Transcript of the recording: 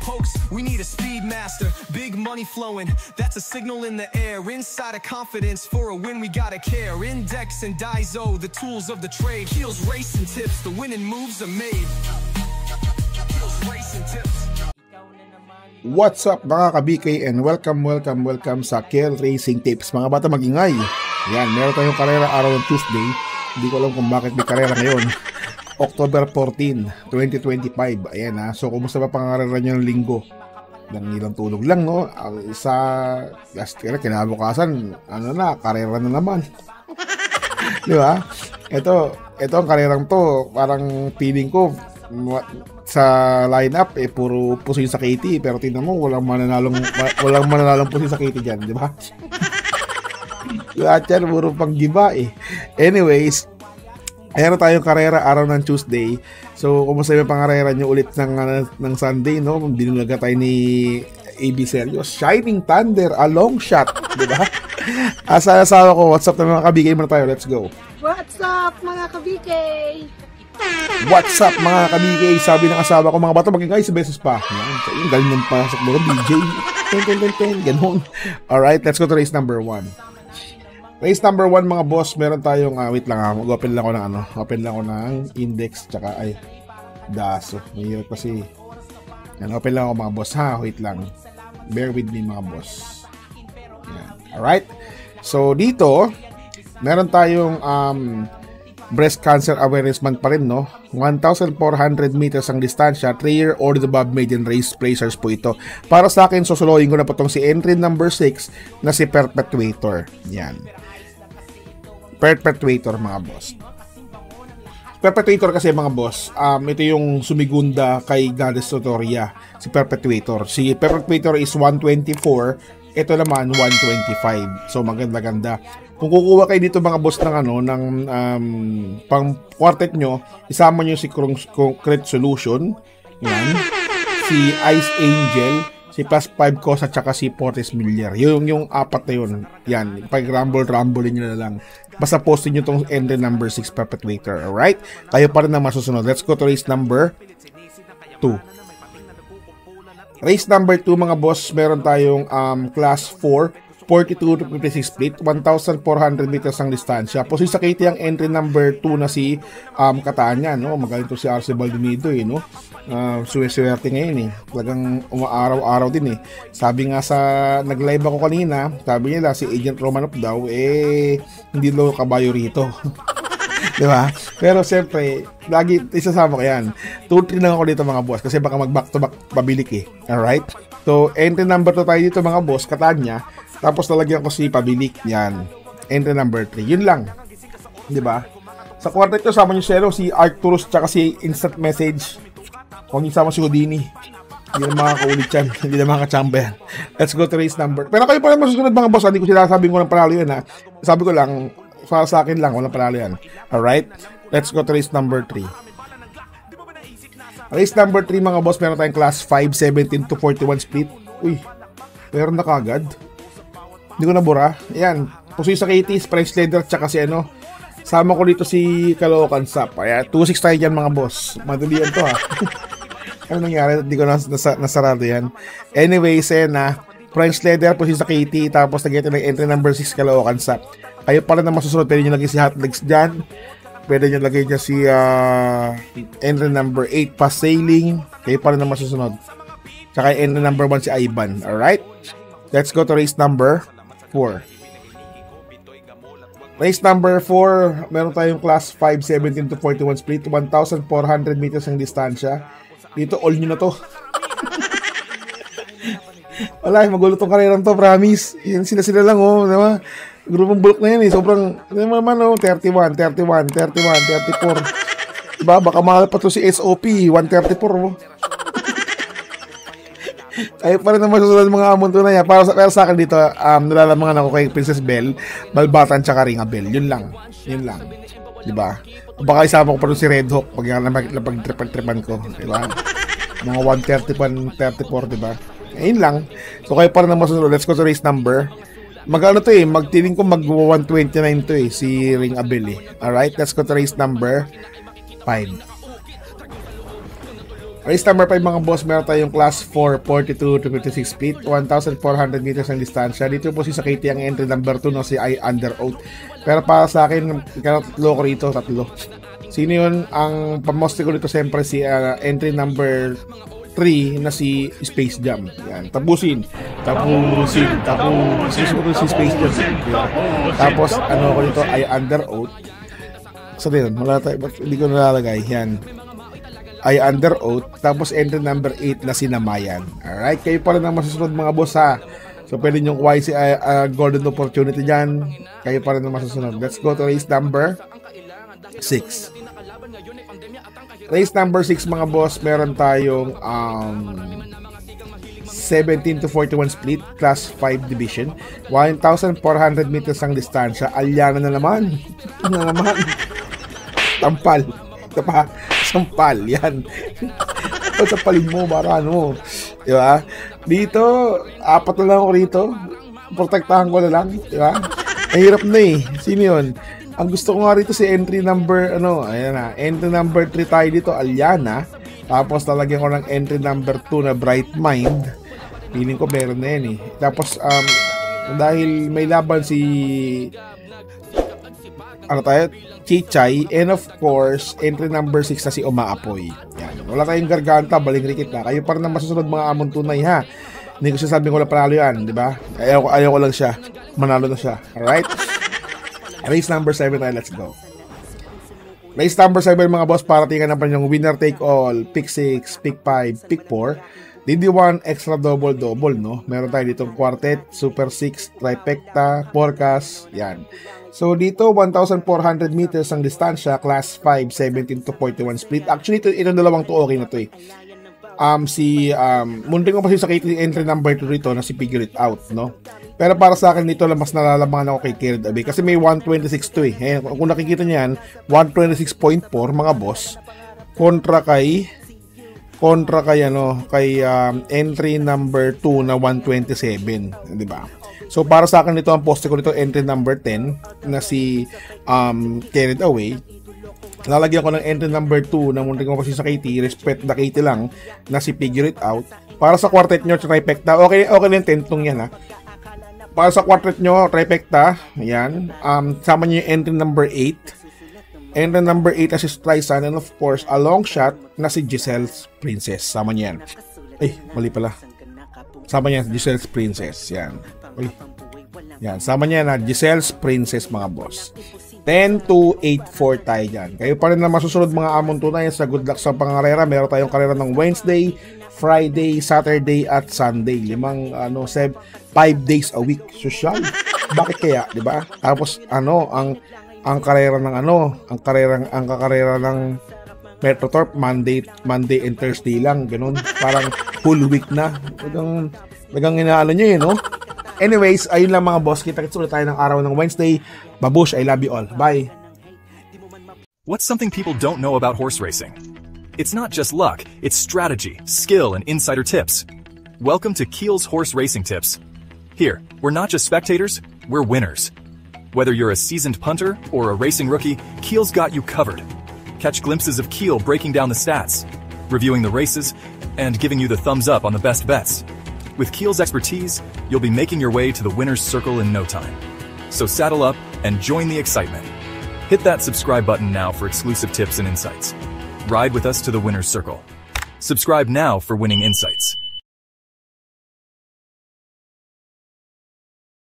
hoax, we need a speed master. Big money flowing, that's a signal in the air. Inside of confidence, for a win we gotta care. Index and Daiso, the tools of the trade. Heels, racing tips, the winning moves are made. Heels, racing tips. What's up mga ka-BK and welcome sa Kel Racing Tips. Mga bata magingay. Yan, meron tayong karera araw ng Tuesday. Hindi ko alam kung bakit may karera ngayon. October 14, 2025. Ayan ha. So kumusta ba pangarera nyo ng linggo? Ng ilang tulog lang no? Sa last year, kinabukasan, karera na naman. Di ba? Ito ang karerang to. Parang feeling ko sa lineup puro puso yung sa Katie, pero tingnan mo walang mananalong puso sa Katie diyan, di ba? Lahat yan puro panggiba Anyways, ayan na tayong karera araw ng Tuesday. So kumusta yung pangarera nyo ulit ng Sunday, no? Dinulaga tayo ni AB Serios, Shining Thunder, a long shot, di ba? Asawa ko, what's up na mga ka-BK muna tayo, let's go. What's up mga ka-BK? What's up mga ka-BK? Sabi ng asawa ko, mga bata magigay sa beses pa. Yung galing ng pasok mo, DJ. 10, ganun. Alright, let's go to race number 1. Race number 1 mga boss, meron tayong, wait lang mag-open lang ako ng index, tsaka daso. Mahirap kasi. Yan, open lang ako mga boss ha, wait lang. Bear with me mga boss. Yan. Alright, so dito, meron tayong, Breast Cancer Awareness Month pa rin, no? 1,400 meters ang distansya, 3-year or above maiden race placers po ito. Para sa akin, susuloyin ko na po itong si entry number 6 na si Perpetuator. Yan. Perpetuator, mga boss. Perpetuator kasi, mga boss, ito yung sumigunda kay Goddess Sotoria, si Perpetuator. Si Perpetuator is 124, ito naman 125. So, maganda-ganda. Kung kukuha kayo dito mga boss ng pang quartet nyo, isama nyo si Concrete Solution, yan, si Ice Angel, si Plus 5 Cos at saka si Portis Miller. Yung apat na yun. Yan, pag rumble-rumble nyo na lang. Basta postin nyo tong entry number 6 Perpetuator. Alright? Kayo pa rin na masusunod. Let's go to race number 2. Race number 2 mga boss, meron tayong class 4, 42 to 56 split, 1,400 meters ang distansya. Position sa Katie ang entry number 2 na si Catania, no? Magaling to si Arce Baldinido, no? Suwerte ngayon, Talagang umaaraw-araw din, Sabi nga sa nag-live ako kanina, sabi nila si Agent Romanov daw, hindi daw kabayo rito. Di ba? Pero siyempre, lagi isasama ko yan. 2-3 lang ako dito mga boss, kasi baka mag-back to back pabilik Alright? So, entry number 2 tayo dito mga boss, Catania. Tapos lalagyan ko si Pabilik. Yan. Entry number 3. Yun lang. Diba? Sa quartet ko, sama nyo si Arcturus tsaka si Instant Message. Huwag nyo sama si Houdini. Hindi na makakaulit yan. Hindi na makakachamba yan. Let's go to race number. Pero kayo pa rin masusunod mga boss. Hindi ko sila sabihin ko ng panalo yan ha. Sabi ko lang, para sa akin lang, walang panalo yan. Alright? Let's go to race number 3. Race number 3 mga boss. Meron tayong class 5, 17 to 41 split. Uy, meron na kagad. Hindi ko nabura. Ayan. Pusoy sa Katie, French Leather, tsaka si sama ko dito si Caloocan Sap. Ayan, 2-6 tayo dyan mga boss. Madali yan to ha. Ano nangyari? Hindi ko nasarado yan. Anyways, French Leather, pusoy sa Katie, tapos nag-get ng entry number 6 Caloocan Sap. Kayo pala na masusunod. Pwede nyo lagay si Hot Legs dyan. Pwede nyo lagay dyan si entry number 8 Fast Sailing. Kayo pala na masusunod. Tsaka entry number 1 si Ivan. Alright? Let's go to race number 4. Race number 4, meron tayong class 5, 17 to 41 split, 1,400 meters ang distansya. Dito, all nyo na to. Wala, magulo tong karerang to, promise. Yan sila lang, diba? Grupong bulk na yan, Sobrang, naman, 31, 31, 31, 34. Diba, baka mahal pa to si SOP, 134, Ay pa rin naman susunod mga amon to na yan. Pero sa akin dito, nalalamangan ako kay Princess Belle, Balbatan, tsaka Ringa Bell. Yun lang. Diba? Baka isama ko pa rin si Red Hawk pag napag-tripan ko. Diba? Mga 131, 34, diba? Ayun lang. So kayo pa rin naman susunod. Let's go to race number. Magano to magtiling ko mag-129 to si Ringa Bell Alright, let's go to race number 5. Race number 5 mga boss, meron tayong class 4, 42 to 56 split, 1,400 meters ang distansya. Dito po si Sakiti ang entry number 2, no, si I Under Oath. Pero para sa akin, tatlo ko rito, tatlo. Sino yun? Ang pamoste ko dito siyempre si entry number 3 na si Space Jam. Yan, tapusin si Space Jam. Yan. Tapos ano ko dito, I Under Oath. So din, wala tayo, hindi ko nalalagay. Yan, I Under Oath. Tapos entry number 8 na si Namayan. Alright, kayo pa rin ang masusunod mga boss ha. So pwede nyo kuha si golden opportunity dyan. Kayo pa rin ang masusunod. Let's go to race number 6. Race number 6 mga boss, meron tayong 17 to 41 split, class 5 division, 1,400 meters ang distansya. Alyana na naman. Tampal. Ito pa, sampal. Yan. Sampalin mo, para ano. Diba? Dito, 4 na lang ako rito. Protektahan ko na lang. Diba? Mahirap na eh. Sino yun? Ang gusto ko nga rito si entry number, ayan na. Entry number 3 tayo dito, Alyana. Tapos lalagyan ko ng entry number 2 na Bright Mind. Feeling ko meron na yan eh. Tapos, dahil may laban si Chichay, and of course, entry number 6 na si Umaapoy. Yan. Wala tayong garganta, baling rikit na. Kayo pa rin ang masusunod mga amon tunay ha. Hindi ko sasabing ko na panalo yan, di ba? Ayaw ko lang siya. Manalo na siya. Alright? Race number 7 tayo, let's go. Race number 7 mga boss, paratingan naman yung winner take all, pick 6, pick 5, pick 4. DD1 extra double, no? Meron tayo ditong quartet, super 6, trifecta, forecast, yan. So dito 1,400 meters ang distansya, class 5, 17 to 41 split. Actually itong dalawang to okay na to eh. Munting ko pa sa entry number 2 rito na si Figure It Out, no? Pero para sa akin dito mas nalalamangan ako kay Carried Away kasi may 126 to eh. Kung nakikita niyan, 126.4 mga boss kontra kay entry number 2 na 127, di ba? So para sa akin dito ang poste ko dito entry number 10 na si Carried Away. Lalagyan ko ng entry number 2 na muntik ko pa sa KT, respect the KT lang na si Figure It Out. Para sa quartet nyo, trifecta, okay ng tentong yan ha. Para sa quartet nyo, trifecta, yan. Sama nyo yung entry number 8. Entry number 8 na si Streisand, and of course, a long shot na si Giselle's Princess. Sama nyo yan. Ay, mali pala. Sama nyo yan, Giselle's Princess. Yan. Uy. Yan, sama niya na Giselle's Princess mga boss. 10 to 8-4 tayo dyan. Kayo pa rin na masusunod mga amon tunay sa good luck sa pangarera. Meron tayong karera ng Wednesday, Friday, Saturday at Sunday. 5 days a week. Social. Bakit kaya, di ba? Tapos ang karera ng ang karera ng Metrotorp Monday and Thursday lang, ganun. Parang full week na. Nagang inaano niyo no? Anyways, ayun lang mga boss. Kita-kits ulit tayo ng araw ng Wednesday. Babush, I love you all. Bye! What's something people don't know about horse racing? It's not just luck, it's strategy, skill, and insider tips. Welcome to Keel's Horse Racing Tips. Here, we're not just spectators, we're winners. Whether you're a seasoned punter or a racing rookie, Keel's got you covered. Catch glimpses of Keel breaking down the stats, reviewing the races, and giving you the thumbs up on the best bets. With Keel's expertise, you'll be making your way to the winner's circle in no time. So saddle up and join the excitement. Hit that subscribe button now for exclusive tips and insights. Ride with us to the winner's circle. Subscribe now for winning insights.